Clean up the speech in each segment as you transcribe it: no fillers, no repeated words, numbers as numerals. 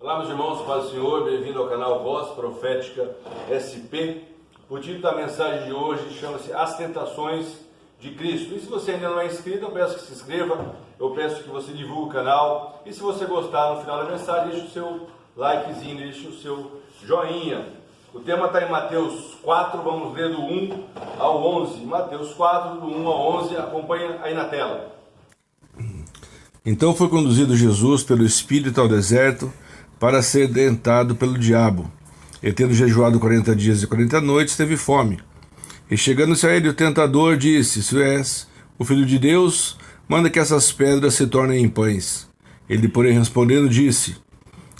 Olá, meus irmãos, paz do Senhor, bem-vindo ao canal Voz Profética SP. O título da mensagem de hoje chama-se As Tentações de Cristo. E se você ainda não é inscrito, eu peço que se inscreva, eu peço que você divulgue o canal. E se você gostar, no final da mensagem, deixe o seu likezinho, deixe o seu joinha. O tema está em Mateus 4, vamos ler do 1 ao 11. Mateus 4, do 1 ao 11, acompanha aí na tela. Então foi conduzido Jesus pelo Espírito ao deserto para ser tentado pelo diabo. E tendo jejuado 40 dias e 40 noites, teve fome. E chegando-se a ele o tentador, disse: Se és o Filho de Deus, manda que essas pedras se tornem em pães. Ele, porém, respondendo, disse: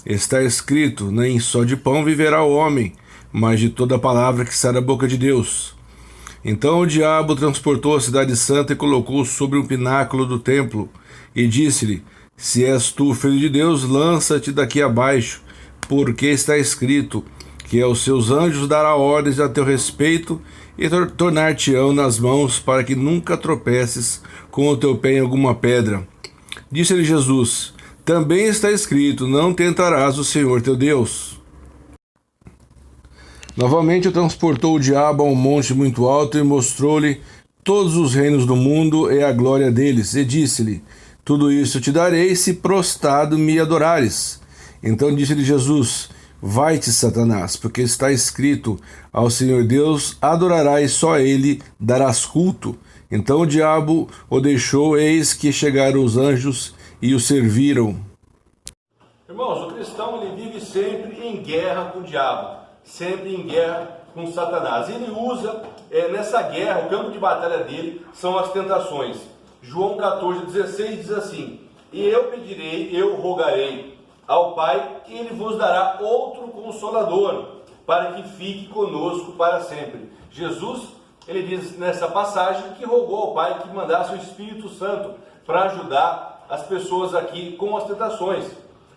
Está escrito, nem só de pão viverá o homem, mas de toda palavra que sai da boca de Deus. Então o diabo transportou a cidade santa e colocou-o sobre um pináculo do templo, e disse-lhe: Se és tu, filho de Deus, lança-te daqui abaixo, porque está escrito que aos seus anjos dará ordens a teu respeito e tornar-te-ão nas mãos, para que nunca tropeces com o teu pé em alguma pedra. Disse-lhe Jesus: Também está escrito, não tentarás o Senhor teu Deus. Novamente o transportou o diabo a um monte muito alto e mostrou-lhe todos os reinos do mundo e a glória deles, e disse-lhe: Tudo isso te darei se prostrado me adorares. Então disse-lhe Jesus: Vai-te, Satanás, porque está escrito: Ao Senhor Deus adorarás, só a ele darás culto. Então o diabo o deixou, eis que chegaram os anjos e o serviram. Irmãos, o cristão ele vive sempre em guerra com o diabo, sempre em guerra com Satanás. Ele usa, nessa guerra, o campo de batalha dele são as tentações. João 14,16 diz assim: E eu pedirei, eu rogarei ao Pai, que Ele vos dará outro Consolador, para que fique conosco para sempre. Jesus, ele diz nessa passagem que rogou ao Pai que mandasse o Espírito Santo para ajudar as pessoas aqui com as tentações.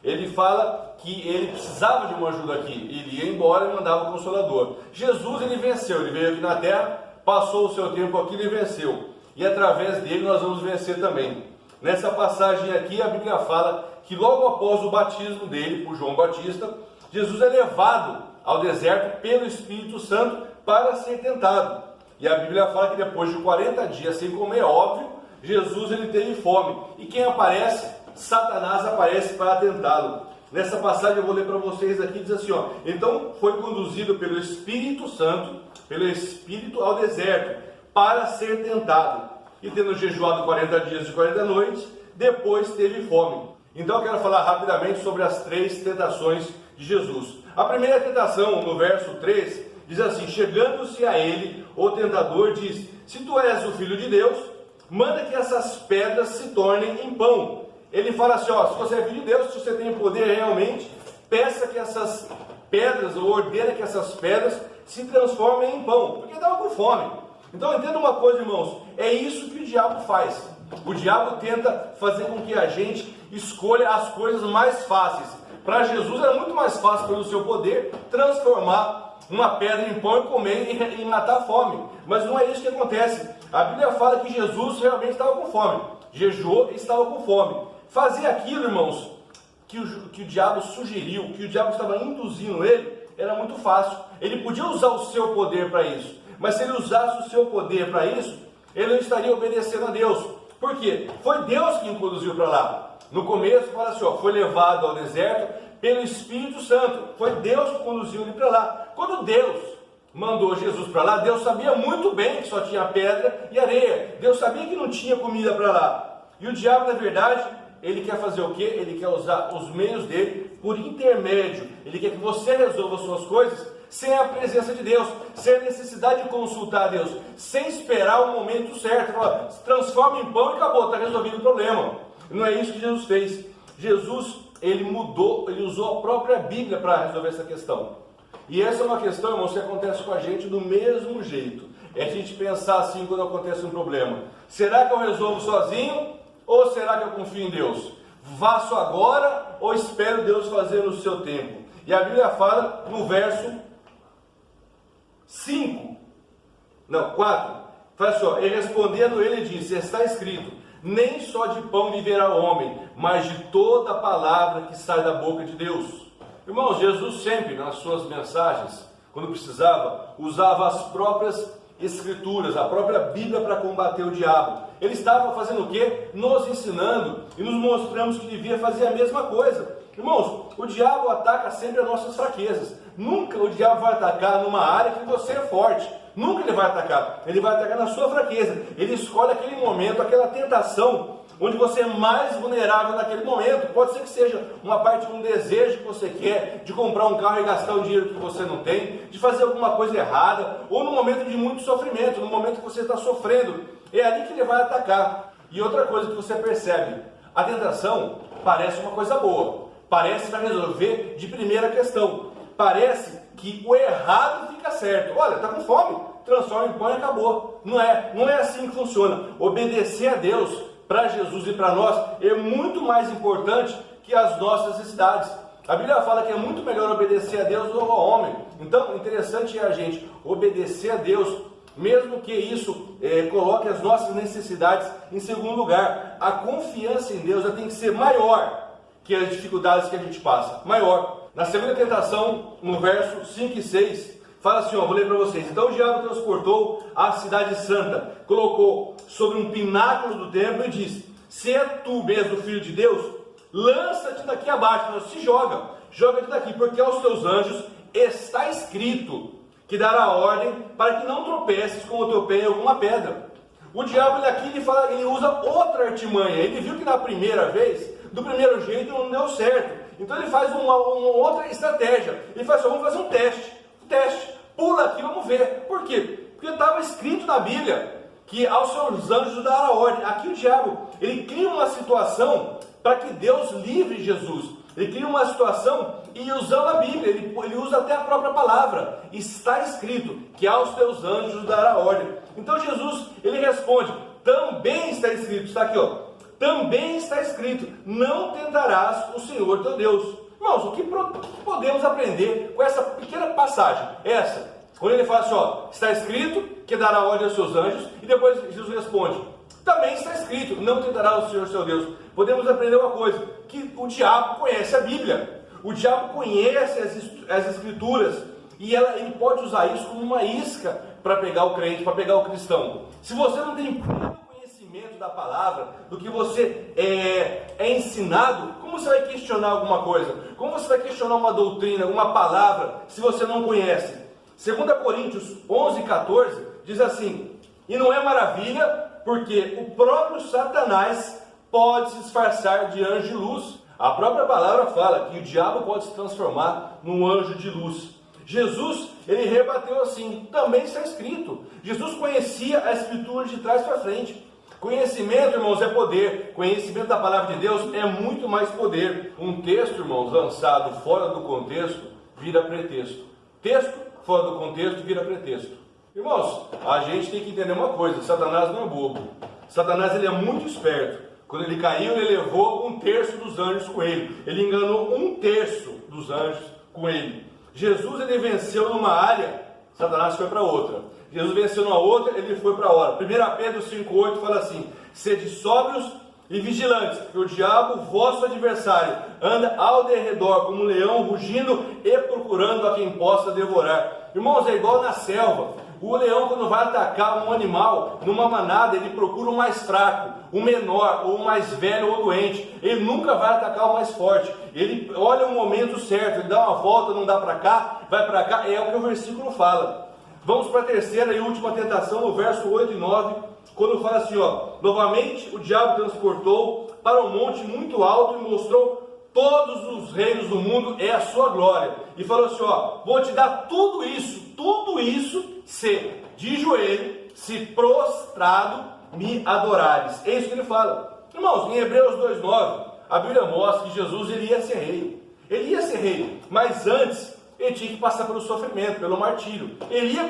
Ele fala que ele precisava de uma ajuda aqui, ele ia embora e mandava o Consolador. Jesus, ele venceu, ele veio aqui na terra, passou o seu tempo aqui e venceu. E através dele nós vamos vencer também. Nessa passagem aqui, a Bíblia fala que logo após o batismo dele, por João Batista, Jesus é levado ao deserto pelo Espírito Santo para ser tentado. E a Bíblia fala que depois de 40 dias sem comer, óbvio, Jesus ele teve fome. E quem aparece? Satanás aparece para tentá-lo. Nessa passagem eu vou ler para vocês aqui, diz assim, ó: Então foi conduzido pelo Espírito Santo, pelo Espírito ao deserto, para ser tentado. E tendo jejuado 40 dias e 40 noites, depois teve fome. Então eu quero falar rapidamente sobre as três tentações de Jesus. A primeira tentação, no verso 3, diz assim: Chegando-se a ele, o tentador diz: Se tu és o Filho de Deus, manda que essas pedras se tornem em pão. Ele fala assim, ó, se você é filho de Deus, se você tem poder realmente, peça que essas pedras, ou ordena que essas pedras se transformem em pão, porque estava com fome. Então entenda uma coisa, irmãos, é isso que o diabo faz. O diabo tenta fazer com que a gente escolha as coisas mais fáceis. Para Jesus era muito mais fácil, pelo seu poder, transformar uma pedra em pão e comer e matar a fome. Mas não é isso que acontece. A Bíblia fala que Jesus realmente estava com fome. Jejuou e estava com fome. Fazer aquilo, irmãos, que o diabo sugeriu, que o diabo estava induzindo ele, era muito fácil. Ele podia usar o seu poder para isso. Mas se ele usasse o seu poder para isso, ele não estaria obedecendo a Deus. Por quê? Foi Deus quem o conduziu para lá. No começo, fala assim, ó, foi levado ao deserto pelo Espírito Santo. Foi Deus que conduziu ele para lá. Quando Deus mandou Jesus para lá, Deus sabia muito bem que só tinha pedra e areia. Deus sabia que não tinha comida para lá. E o diabo, na verdade, ele quer fazer o quê? Ele quer usar os meios dele por intermédio. Ele quer que você resolva suas coisas sem a presença de Deus, sem a necessidade de consultar a Deus, sem esperar o momento certo. Fala, se transforma em pão e acabou, está resolvido o problema. Não é isso que Jesus fez. Jesus, ele mudou, ele usou a própria Bíblia para resolver essa questão. E essa é uma questão, irmãos, que acontece com a gente do mesmo jeito. É a gente pensar assim quando acontece um problema. Será que eu resolvo sozinho? Ou será que eu confio em Deus? Faço agora ou espero Deus fazer no seu tempo? E a Bíblia fala no verso 4. Fala assim, ó, e respondendo ele disse: Está escrito, nem só de pão viverá o homem, mas de toda a palavra que sai da boca de Deus. Irmãos, Jesus sempre, nas suas mensagens, quando precisava, usava as próprias Escrituras, a própria Bíblia para combater o diabo. Ele estava fazendo o quê? Nos ensinando e nos mostramos que devia fazer a mesma coisa. Irmãos, o diabo ataca sempre as nossas fraquezas. Nunca o diabo vai atacar numa área que você é forte. Nunca ele vai atacar. Ele vai atacar na sua fraqueza. Ele escolhe aquele momento, aquela tentação, onde você é mais vulnerável naquele momento. Pode ser que seja uma parte de um desejo que você quer, de comprar um carro e gastar o dinheiro que você não tem, de fazer alguma coisa errada, ou no momento de muito sofrimento, no momento que você está sofrendo. É ali que ele vai atacar. E outra coisa que você percebe, a tentação parece uma coisa boa, parece que vai resolver de primeira questão, parece que o errado fica certo. Olha, está com fome, transforma em pão e acabou. Não é assim que funciona. Obedecer a Deus, para Jesus e para nós, é muito mais importante que as nossas necessidades. A Bíblia fala que é muito melhor obedecer a Deus do que ao homem. Então, interessante é a gente obedecer a Deus, mesmo que isso coloque as nossas necessidades em segundo lugar. A confiança em Deus tem que ser maior que as dificuldades que a gente passa. Maior. Na segunda tentação, no verso 5 e 6, fala assim, vou ler para vocês. Então o diabo transportou a cidade santa, colocou sobre um pináculo do templo e disse: se é tu mesmo filho de Deus, lança-te daqui abaixo. Não, se joga-te daqui, porque aos teus anjos está escrito que dará ordem para que não tropeces com o teu pé em alguma pedra. O diabo ele usa outra artimanha. Ele viu que na primeira vez, do primeiro jeito, não deu certo. Então ele faz uma outra estratégia. Ele faz vamos fazer um teste. Pula aqui, vamos ver. Por quê? Porque estava escrito na Bíblia que aos seus anjos dará ordem. Aqui o diabo, ele cria uma situação para que Deus livre Jesus. Ele cria uma situação e usando a Bíblia, ele usa até a própria palavra. Está escrito que aos teus anjos dará ordem. Então Jesus, ele responde, também está escrito, está aqui, também está escrito, não tentarás o Senhor teu Deus. Irmãos, o que podemos aprender com essa pequena passagem? Quando ele fala assim, está escrito que dará ordem aos seus anjos, e depois Jesus responde, também está escrito, não tentará o Senhor seu Deus. Podemos aprender uma coisa, que o diabo conhece a Bíblia, o diabo conhece as Escrituras, e ele pode usar isso como uma isca para pegar o crente, para pegar o cristão. Se você não tem pleno conhecimento da palavra, do que você é ensinado, como você vai questionar alguma coisa? Como você vai questionar uma doutrina, uma palavra, se você não conhece? 2 Coríntios 11:14 diz assim, e não é maravilha, porque o próprio Satanás pode se disfarçar de anjo de luz. A própria palavra fala que o diabo pode se transformar num anjo de luz. Jesus, ele rebateu assim, também está escrito. Jesus conhecia a Escritura de trás para frente. Conhecimento, irmãos, é poder. Conhecimento da palavra de Deus é muito mais poder. Um texto, irmãos, lançado fora do contexto, vira pretexto. Texto fora do contexto vira pretexto. Irmãos, a gente tem que entender uma coisa, Satanás não é bobo. Satanás, ele é muito esperto. Quando ele caiu, ele levou 1/3 dos anjos com ele. Ele enganou 1/3 dos anjos com ele. Jesus, ele venceu numa área, Satanás foi para outra. Jesus venceu numa outra, ele foi para outra. 1 Pedro 5,8 fala assim, sede sóbrios e vigilantes, porque o diabo, vosso adversário, anda ao derredor como um leão, rugindo e procurando a quem possa devorar. Irmãos, é igual na selva. O leão, quando vai atacar um animal, numa manada, ele procura o mais fraco, o menor, ou o mais velho ou doente. Ele nunca vai atacar o mais forte. Ele olha o momento certo, ele dá uma volta, não dá para cá, vai para cá. É o que o versículo fala. Vamos para a terceira e última tentação, no verso 8 e 9, quando fala assim, novamente o diabo transportou para um monte muito alto e mostrou todos os reinos do mundo é a sua glória. E falou assim, vou te dar tudo isso, se de joelho, se prostrado me adorares. É isso que ele fala. Irmãos, em Hebreus 2,9, a Bíblia mostra que Jesus ele ia ser rei. Ele ia ser rei, mas antes ele tinha que passar pelo sofrimento, pelo martírio. Ele ia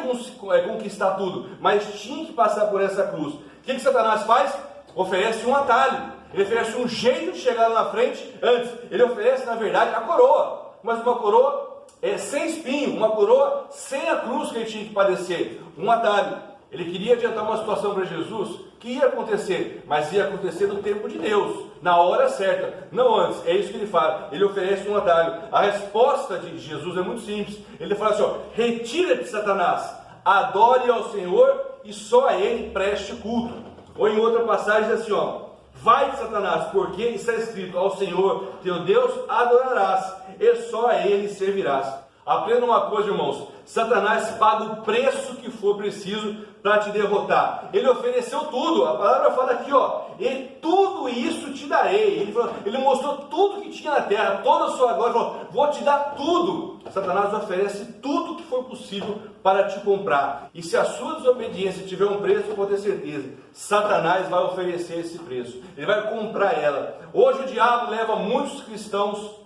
conquistar tudo, mas tinha que passar por essa cruz. O que Satanás faz? Oferece um atalho. Ele oferece um jeito de chegar lá na frente antes. Ele oferece, na verdade, a coroa. Mas uma coroa sem espinho, uma coroa sem a cruz que ele tinha que padecer. Um atalho. Ele queria adiantar uma situação para Jesus que ia acontecer, mas ia acontecer no tempo de Deus, na hora certa, não antes. É isso que ele fala. Ele oferece um atalho. A resposta de Jesus é muito simples. Ele fala assim, ó, retira-te, Satanás, adore ao Senhor e só a Ele preste culto. Ou em outra passagem diz assim, ó, vai, Satanás, porque está escrito, ao Senhor teu Deus adorarás e só a Ele servirás. Aprenda uma coisa, irmãos, Satanás paga o preço que for preciso para te derrotar. Ele ofereceu tudo, a palavra fala aqui, ó, e tudo isso te darei. Ele mostrou tudo que tinha na terra, toda a sua glória, falou, vou te dar tudo. Satanás oferece tudo que for possível para te comprar. E se a sua desobediência tiver um preço, pode ter certeza, Satanás vai oferecer esse preço. Ele vai comprar ela. Hoje o diabo leva muitos cristãos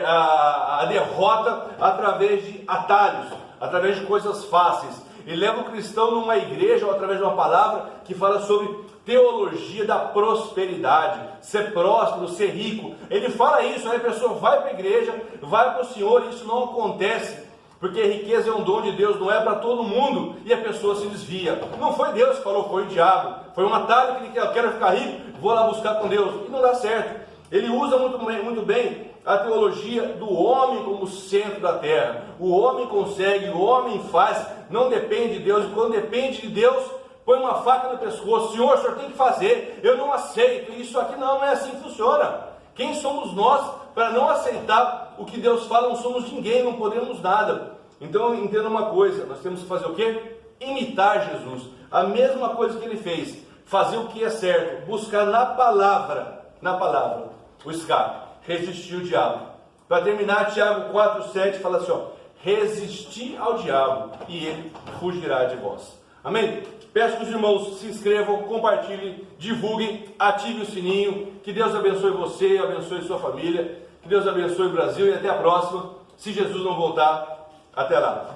a derrota através de atalhos, através de coisas fáceis. Ele leva o cristão numa igreja ou através de uma palavra que fala sobre teologia da prosperidade, ser próspero, ser rico. Ele fala isso, aí a pessoa vai para a igreja, vai para o Senhor, e isso não acontece, porque a riqueza é um dom de Deus, não é para todo mundo, e a pessoa se desvia. Não foi Deus que falou, foi o diabo, foi um atalho que ele quer, eu quero ficar rico, vou lá buscar com Deus, e não dá certo. Ele usa muito bem a teologia do homem como centro da terra. O homem consegue, o homem faz, não depende de Deus. E quando depende de Deus, põe uma faca no pescoço. Senhor, o senhor tem que fazer, eu não aceito. Isso aqui não é assim que funciona. Quem somos nós para não aceitar o que Deus fala? Não somos ninguém, não podemos nada. Então entenda uma coisa, nós temos que fazer o quê? Imitar Jesus. A mesma coisa que ele fez, fazer o que é certo, buscar na palavra, o escape. Resistir ao diabo. Para terminar, Tiago 4,7 fala assim, ó, resistir ao diabo e ele fugirá de vós. Amém? Peço que os irmãos se inscrevam, compartilhem, divulguem, ativem o sininho. Que Deus abençoe você, abençoe sua família. Que Deus abençoe o Brasil e até a próxima. Se Jesus não voltar, até lá.